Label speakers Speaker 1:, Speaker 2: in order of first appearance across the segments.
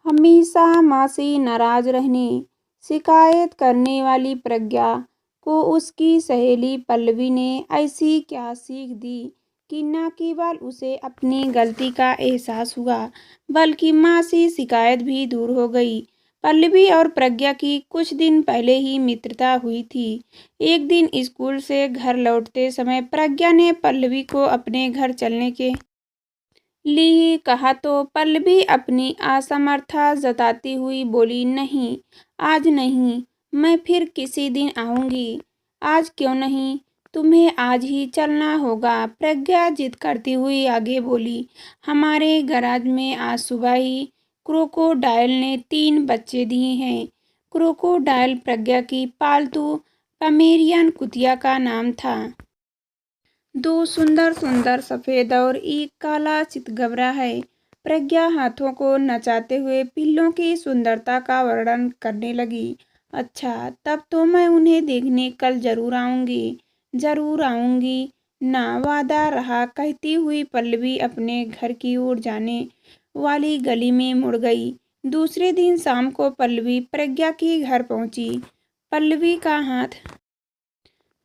Speaker 1: हमेशा माँ से नाराज रहने, शिकायत करने वाली प्रज्ञा को उसकी सहेली पल्लवी ने ऐसी क्या सीख दी कि न केवल उसे अपनी गलती का एहसास हुआ, बल्कि माँ से शिकायत भी दूर हो गई। पल्लवी और प्रज्ञा की कुछ दिन पहले ही मित्रता हुई थी। एक दिन स्कूल से घर लौटते समय प्रज्ञा ने पल्लवी को अपने घर चलने के ली कहा तो पल्लवी अपनी असमर्थता जताती हुई बोली, नहीं, आज नहीं, मैं फिर किसी दिन आऊंगी। आज क्यों नहीं? तुम्हें आज ही चलना होगा। प्रज्ञा जिद करती हुई आगे बोली, हमारे गैराज में आज सुबह ही क्रोकोडाइल ने 3 बच्चे दिए हैं। क्रोकोडाइल प्रज्ञा की पालतू पमेरियन कुतिया का नाम था। 2 सुंदर सुंदर सफेद और एक काला चितगबरा है। प्रज्ञा हाथों को नचाते हुए पिल्लों की सुंदरता का वर्णन करने लगी। अच्छा, तब तो मैं उन्हें देखने कल जरूर आऊंगी। जरूर आऊंगी ना, वादा रहा, कहती हुई पल्लवी अपने घर की ओर जाने वाली गली में मुड़ गई। दूसरे दिन शाम को पल्लवी प्रज्ञा के घर पहुंची। पल्लवी का हाथ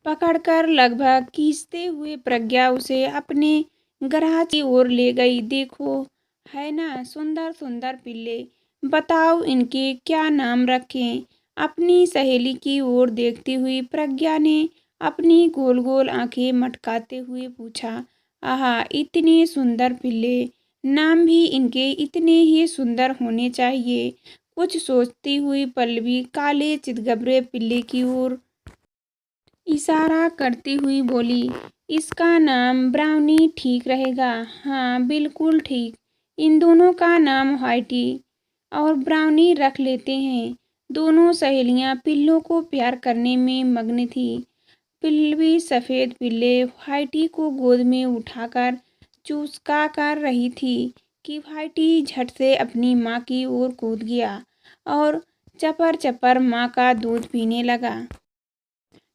Speaker 1: पकड़कर लगभग खींचते हुए प्रज्ञा उसे अपने गराज की ओर ले गई। देखो, है ना सुंदर सुंदर पिल्ले, बताओ इनके क्या नाम रखें? अपनी सहेली की ओर देखती हुई प्रज्ञा ने अपनी गोल गोल आंखें मटकाते हुए पूछा। आहा, इतने सुंदर पिल्ले, नाम भी इनके इतने ही सुंदर होने चाहिए। कुछ सोचती हुई पल्लवी काले चितगबरे पिल्ले की ओर इशारा करती हुई बोली, इसका नाम ब्राउनी ठीक रहेगा। हाँ, बिल्कुल ठीक। इन दोनों का नाम व्हाइटी और ब्राउनी रख लेते हैं। दोनों सहेलियां पिल्लों को प्यार करने में मग्न थी। पिल्लवी सफ़ेद पिल्ले व्हाइटी को गोद में उठाकर चुसका कर रही थी कि व्हाइटी झट से अपनी माँ की ओर कूद गया और चपर चपर माँ का दूध पीने लगा।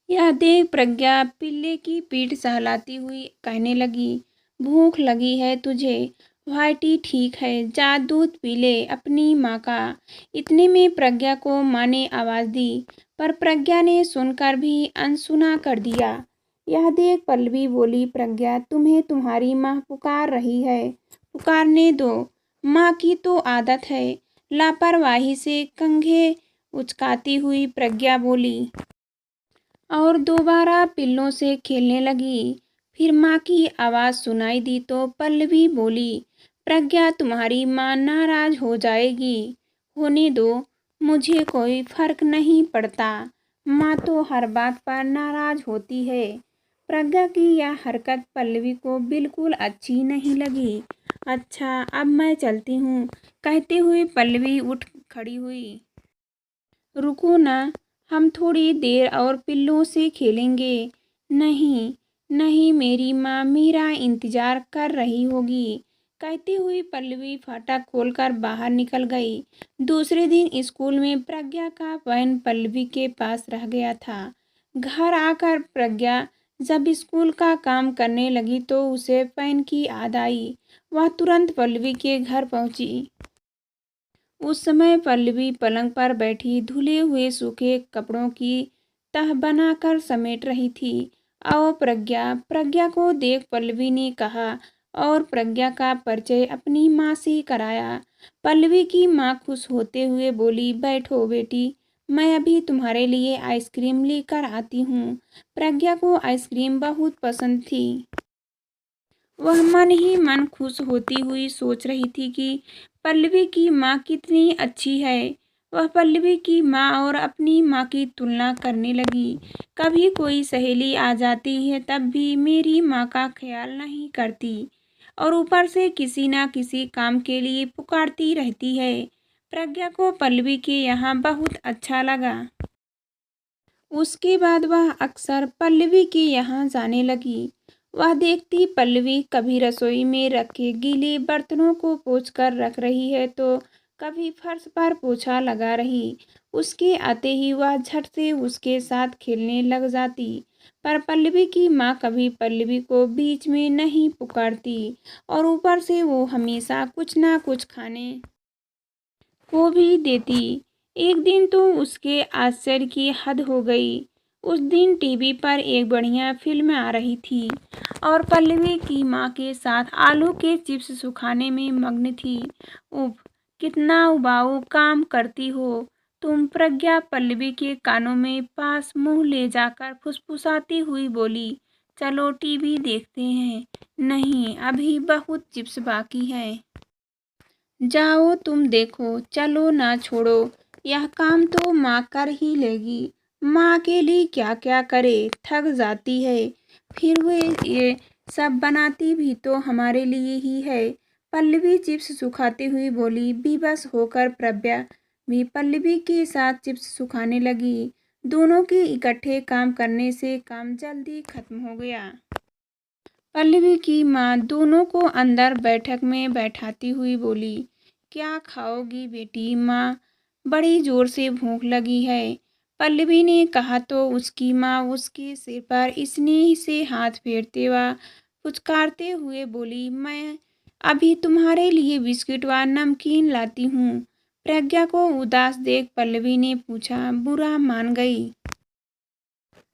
Speaker 1: यह देख प्रज्ञा पिल्ले की पीठ सहलाती हुई कहने लगी, भूख लगी है तुझे? व्हाइटी ठीक है, जा दूध पी ले अपनी माँ का। इतने में प्रज्ञा को माँ ने आवाज़ दी, पर प्रज्ञा ने सुनकर भी अनसुना कर दिया। यह देख पल्लवी बोली, प्रज्ञा, तुम्हें तुम्हारी माँ पुकार रही है, पुकारने दो। माँ की तो आदत है। लापरवाही से कंघे उचकाती हुई प्रज्ञा बोली और दोबारा पिल्लों से खेलने लगी। फिर माँ की आवाज़ सुनाई दी तो पल्लवी बोली, प्रज्ञा, तुम्हारी माँ नाराज हो जाएगी। होने दो, मुझे कोई फर्क नहीं पड़ता। माँ तो हर बात पर नाराज होती है। प्रज्ञा की यह हरकत पल्लवी को बिल्कुल अच्छी नहीं लगी। अच्छा, अब मैं चलती हूँ, कहते हुए पल्लवी उठ खड़ी हुई। रुको ना, हम थोड़ी देर और पिल्लों से खेलेंगे। नहीं, नहीं, मेरी माँ मेरा इंतजार कर रही होगी, कहती हुई पल्लवी फाटक खोलकर बाहर निकल गई। दूसरे दिन स्कूल में प्रज्ञा का पेन पल्लवी के पास रह गया था। घर आकर प्रज्ञा जब स्कूल का काम करने लगी तो उसे पेन की याद आई। वह तुरंत पल्लवी के घर पहुंची। उस समय पल्लवी पलंग पर बैठी धुले हुए सूखे कपड़ों की तह बनाकर समेट रही थी। आओ प्रज्ञा, प्रज्ञा को देख पल्लवी ने कहा और प्रज्ञा का परिचय अपनी माँ से कराया। पल्लवी की माँ खुश होते हुए बोली, बैठो बेटी, मैं अभी तुम्हारे लिए आइसक्रीम लेकर आती हूँ। प्रज्ञा को आइसक्रीम बहुत पसंद थी। वह मन ही मन खुश होती हुई सोच रही थी कि पल्लवी की माँ कितनी अच्छी है। वह पल्लवी की माँ और अपनी माँ की तुलना करने लगी। कभी कोई सहेली आ जाती है तब भी मेरी माँ का ख्याल नहीं करती और ऊपर से किसी ना किसी काम के लिए पुकारती रहती है। प्रज्ञा को पल्लवी के यहाँ बहुत अच्छा लगा। उसके बाद वह अक्सर पल्लवी के यहाँ जाने लगी। वह देखती पल्लवी कभी रसोई में रखे गीले बर्तनों को पोंछ कर रख रही है तो कभी फर्श पर पोछा लगा रही। उसके आते ही वह झट से उसके साथ खेलने लग जाती। पर पल्लवी की माँ कभी पल्लवी को बीच में नहीं पुकारती और ऊपर से वो हमेशा कुछ ना कुछ खाने को भी देती। एक दिन तो उसके आश्चर्य की हद हो गई। उस दिन टीवी पर एक बढ़िया फिल्म आ रही थी और पल्लवी की माँ के साथ आलू के चिप्स सुखाने में मग्न थी। उफ, कितना उबाऊ काम करती हो तुम, प्रज्ञा पल्लवी के कानों में पास मुंह ले जाकर फुसफुसाती हुई बोली। चलो टीवी देखते हैं। नहीं, अभी बहुत चिप्स बाकी है। जाओ तुम देखो, चलो ना छोड़ो, यह काम तो माँ कर ही लेगी। माँ के लिए क्या क्या करे, थक जाती है। फिर वे ये सब बनाती भी तो हमारे लिए ही है। पल्लवी चिप्स सुखाती हुई बोली। बेबस होकर प्रज्ञा भी पल्लवी के साथ चिप्स सुखाने लगी। दोनों के इकट्ठे काम करने से काम जल्दी खत्म हो गया। पल्लवी की माँ दोनों को अंदर बैठक में बैठाती हुई बोली। क्या खाओगी बेटी? माँ, बड़ी जोर से भूख लगी है, पल्लवी ने कहा तो उसकी माँ उसके सिर पर स्नेह से हाथ फेरते व पुचकारते हुए बोली। मैं अभी तुम्हारे लिए बिस्किट व नमकीन लाती हूँ। प्रज्ञा को उदास देख पल्लवी ने पूछा। बुरा मान गई?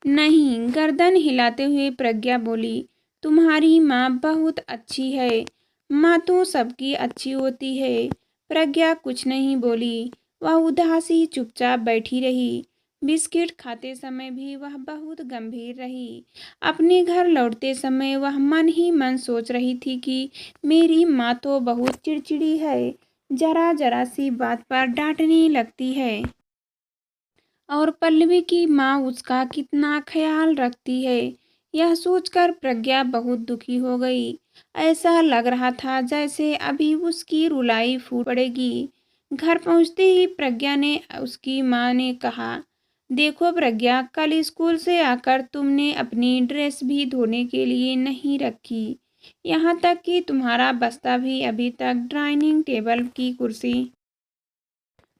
Speaker 1: नहीं, गर्दन हिलाते हुए प्रज्ञा बोली। तुम्हारी माँ बहुत अच्छी है। माँ तो सबकी अच्छी होती है। प्रज्ञा कुछ नहीं बोली। वह उदासी चुपचाप बैठी रही। बिस्किट खाते समय भी वह बहुत गंभीर रही। अपने घर लौटते समय वह मन ही मन सोच रही थी कि मेरी माँ तो बहुत चिड़चिड़ी है, जरा जरा सी बात पर डांटने लगती है। और पल्लवी की माँ उसका कितना ख्याल रखती है। यह सोचकर प्रज्ञा बहुत दुखी हो गई। ऐसा लग रहा था जैसे अभी उसकी रुलाई फूट पड़ेगी। घर पहुंचते ही प्रज्ञा ने उसकी माँ ने कहा, देखो प्रज्ञा, कल स्कूल से आकर तुमने अपनी ड्रेस भी धोने के लिए नहीं रखी। यहाँ तक कि तुम्हारा बस्ता भी अभी तक डाइनिंग टेबल की कुर्सी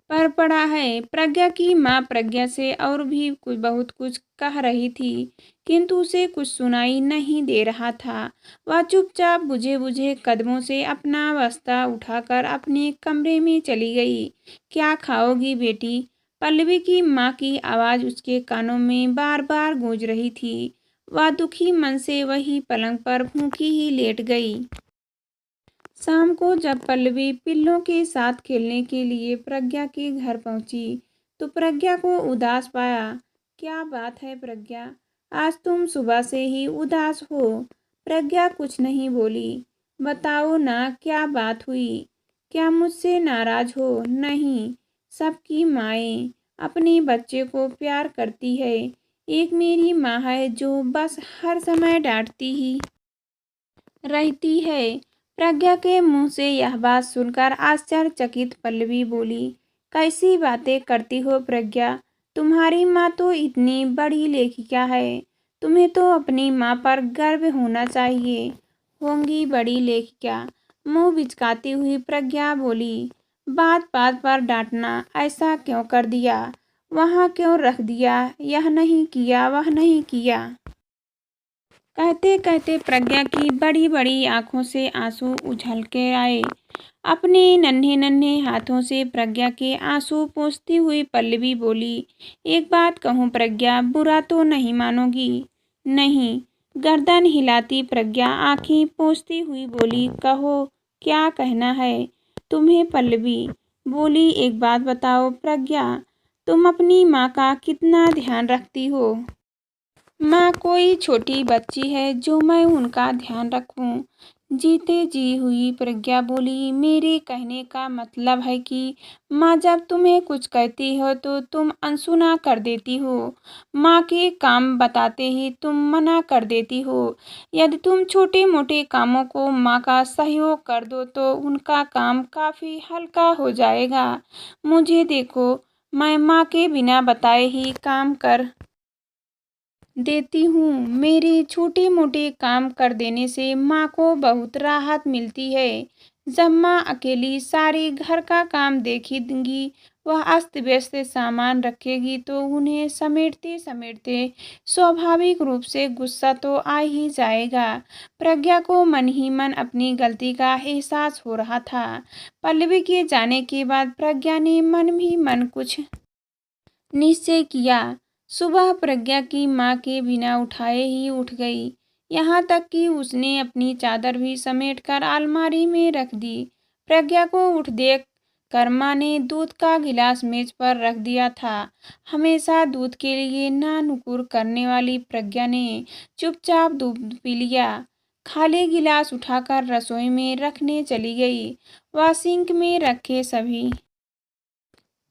Speaker 1: पर पड़ा है। प्रज्ञा की माँ प्रज्ञा से और भी बहुत कुछ कह रही थी, किंतु उसे कुछ सुनाई नहीं दे रहा था। वह चुपचाप बुझे बुझे कदमों से अपना बस्ता उठाकर अपने कमरे में चली गई। क्या खाओगी बेटी? पल्लवी की माँ की आवाज़ उसके कानों में बार बार गूंज रही थी। वह दुखी मन से वही पलंग पर भूखी ही लेट गई। शाम को जब पल्लवी पिल्लों के साथ खेलने के लिए प्रज्ञा के घर पहुंची तो प्रज्ञा को उदास पाया। क्या बात है प्रज्ञा, आज तुम सुबह से ही उदास हो? प्रज्ञा कुछ नहीं बोली। बताओ ना, क्या बात हुई? क्या मुझसे नाराज हो? नहीं, सबकी माएँ अपने बच्चे को प्यार करती है। एक मेरी माँ है जो बस हर समय डांटती ही रहती है। प्रज्ञा के मुंह से यह बात सुनकर आश्चर्यचकित पल्लवी बोली। कैसी बातें करती हो प्रज्ञा? तुम्हारी माँ तो इतनी बड़ी लेखिका है। तुम्हें तो अपनी माँ पर गर्व होना चाहिए। होंगी बड़ी लेखिका, मुंह बिचकाती हुई प्रज्ञा बोली। बात बात पर डांटना, ऐसा क्यों कर दिया, वहाँ क्यों रख दिया, यह नहीं किया, वह नहीं किया। कहते कहते प्रज्ञा की बड़ी बड़ी आंखों से आंसू उछल के आए। अपने नन्हे नन्हे हाथों से प्रज्ञा के आंसू पोंछती हुई पल्लवी बोली। एक बात कहूँ प्रज्ञा, बुरा तो नहीं मानोगी? नहीं, गर्दन हिलाती प्रज्ञा आंखें पोंछती हुई बोली। कहो, क्या कहना है तुम्हें? पल्लवी बोली। एक बात बताओ प्रज्ञा, तुम अपनी माँ का कितना ध्यान रखती हो? माँ कोई छोटी बच्ची है जो मैं उनका ध्यान रखूं? जीते जी हुई प्रज्ञा बोली। मेरे कहने का मतलब है कि माँ जब तुम्हें कुछ कहती हो तो तुम अनसुना कर देती हो। माँ के काम बताते ही तुम मना कर देती हो। यदि तुम छोटे मोटे कामों को माँ का सहयोग कर दो तो उनका काम काफ़ी हल्का हो जाएगा। मुझे देखो, मैं माँ के बिना बताए ही काम कर देती हूँ। मेरे छोटे मोटे काम कर देने से माँ को बहुत राहत मिलती है। जब माँ अकेली सारे घर का काम देखेंगी, वह अस्त व्यस्त सामान रखेगी, तो उन्हें समेटते समेटते स्वाभाविक रूप से गुस्सा तो आ ही जाएगा। प्रज्ञा को मन ही मन अपनी गलती का एहसास हो रहा था। पल्लवी के जाने के बाद प्रज्ञा ने मन ही मन कुछ निश्चय किया। सुबह प्रज्ञा की माँ के बिना उठाए ही उठ गई। यहाँ तक कि उसने अपनी चादर भी समेटकर अलमारी में रख दी। प्रज्ञा को उठ देख कर माँ ने दूध का गिलास मेज पर रख दिया था। हमेशा दूध के लिए ना नुकुर करने वाली प्रज्ञा ने चुपचाप दूध पी लिया। खाली गिलास उठाकर रसोई में रखने चली गई। वह सिंक में रखे सभी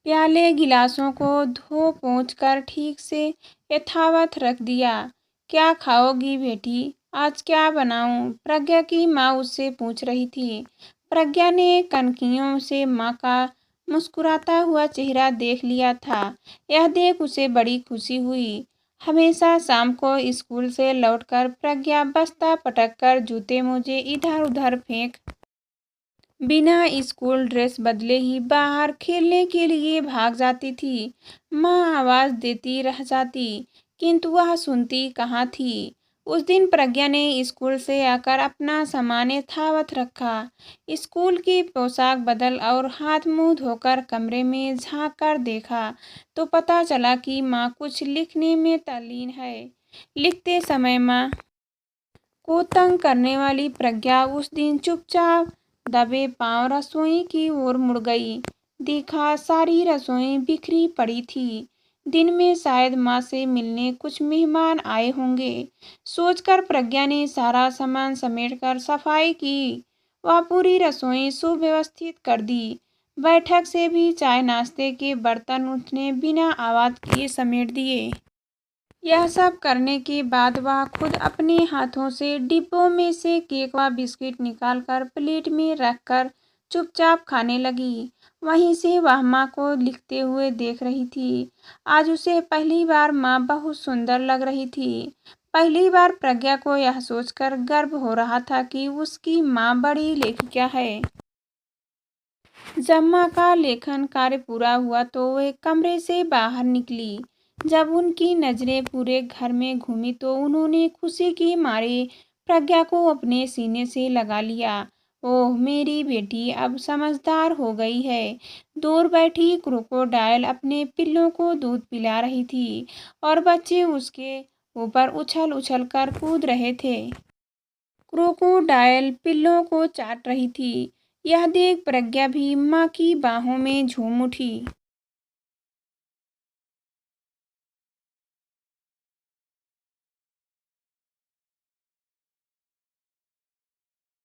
Speaker 1: प्याले गिलासों को धो पोंछ कर ठीक से यथावत रख दिया। क्या खाओगी बेटी, आज क्या बनाऊं? प्रज्ञा की माँ उससे पूछ रही थी। प्रज्ञा ने कनखियों से माँ का मुस्कुराता हुआ चेहरा देख लिया था। यह देख उसे बड़ी खुशी हुई। हमेशा शाम को स्कूल से लौटकर प्रज्ञा बस्ता पटक कर जूते मोजे इधर उधर फेंक बिना स्कूल ड्रेस बदले ही बाहर खेलने के लिए भाग जाती थी। माँ आवाज देती रह जाती, किंतु वह सुनती कहाँ थी। उस दिन प्रज्ञा ने स्कूल से आकर अपना सामान यथावत रखा। स्कूल की पोशाक बदल और हाथ मुंह धोकर कमरे में झांक कर देखा, तो पता चला कि माँ कुछ लिखने में तल्लीन है। लिखते समय माँ को तंग करने वाली प्रज्ञा उस दिन चुपचाप दबे पांव रसोई की ओर मुड़ गई। देखा, सारी रसोई बिखरी पड़ी थी। दिन में शायद माँ से मिलने कुछ मेहमान आए होंगे। सोचकर प्रज्ञा ने सारा सामान समेटकर सफाई की। वह पूरी रसोई सुव्यवस्थित कर दी। बैठक से भी चाय नाश्ते के बर्तन उसने बिना आवाज किए समेट दिए। यह सब करने के बाद वह खुद अपने हाथों से डिब्बों में से केक व बिस्किट निकालकर प्लेट में रखकर चुपचाप खाने लगी। वहीं से वह माँ को लिखते हुए देख रही थी। आज उसे पहली बार माँ बहुत सुंदर लग रही थी। पहली बार प्रज्ञा को यह सोचकर गर्व हो रहा था कि उसकी माँ बड़ी लेखिका है। जब माँ का लेखन कार्य पूरा हुआ तो वे कमरे से बाहर निकली। जब उनकी नजरें पूरे घर में घूमी तो उन्होंने खुशी के मारे प्रज्ञा को अपने सीने से लगा लिया। ओह मेरी बेटी अब समझदार हो गई है। दूर बैठी क्रोकोडाइल अपने पिल्लों को दूध पिला रही थी और बच्चे उसके ऊपर उछल उछल कर कूद रहे थे। क्रोकोडाइल पिल्लों को चाट रही थी। यह देख प्रज्ञा भी माँ की बाहों में झूम उठी।